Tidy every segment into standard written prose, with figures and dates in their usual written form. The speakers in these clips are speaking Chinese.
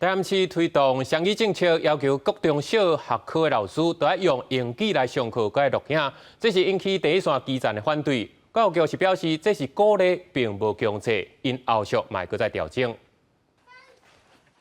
台南市推动双语政策，要求各中小学科的老师都要用英语来上课，佮录影，这是引起第一线基层的反对。教育局是表示，这是鼓励，并无强制，因后续嘛会再调整。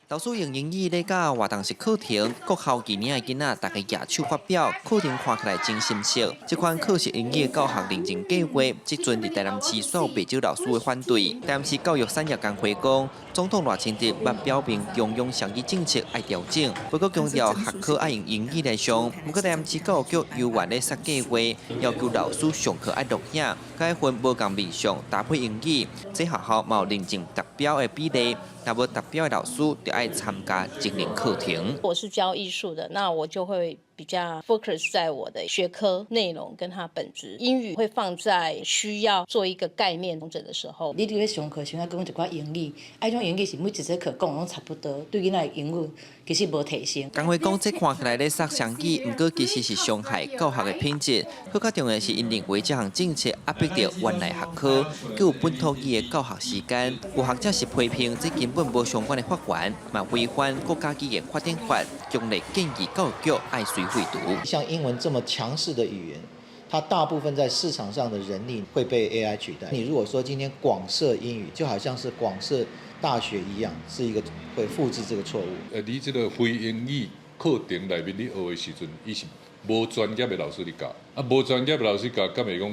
老师用英语咧教活动式课程，各校今年的囡仔大家举手发表，课程看起来真深色。这款课时英语的教学认证计划，即阵伫台南市所有不少老师的反对。台南市教育产业工会讲，总统赖清德捌表明中央双语政策爱调整，不过强调学科爱用英语来上。不过台南市教育局由原咧设计划，要求老师上课爱录影，该分无共面向搭配英语，这学校嘛有认证达标的比例。 那无达标的老师就爱参加精灵课程。我是教艺术的，那我就会比较 focus 在我的学科内容跟它本质。英语会放在需要做一个概念统整的时候。你伫咧上课时啊讲一寡英语，啊，种英语是每一节课讲拢差不多，对囡仔英语其实无提升。工会讲，这看起来咧杀双语，不过其实是伤害教学的品质。更加重要的是，因认为这项政策压迫到原来学科，佮有本土语的教学时间。有学者是批评这根本无相关的法源，嘛违反国家语言发展法，强烈建议教育局爱随废除。像英文这么强势的语言，它大部分在市场上的人力会被 AI 取代。你如果说今天广设英语，就好像是广设大学一样，是一个会复制这个错误。你这个非英语课程内面你学的时阵，伊是无专业的老师嚟教，无专业的老师教，敢会讲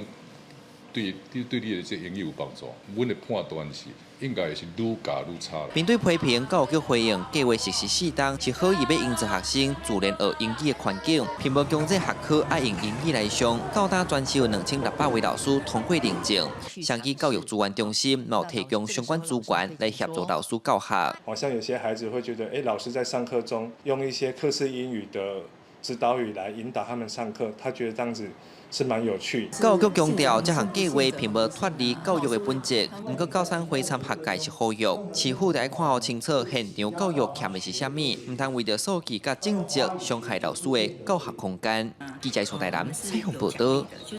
对你的这英语有帮助？阮的判断是。 应该是愈教愈差。面对批评，教育局回应计划实施适当，是可以要营造学生自然学英语的环境，并无强制学科爱用英语来上。到达全市有2600位老师通过认证，双语教育资源中心有提供相关资源来协助老师教学。好像有些孩子会觉得，老师在上课中用一些课室英语的指导语来引导他们上课，他觉得这样子。 是蛮有趣。教育局强调，这项计划并无脱离教育的本质，不过教产会参学界是好用，市府得看好清楚现场教育欠的是啥物，唔通为着数据甲政绩伤害老师的教学空间。记者从台南采访报道。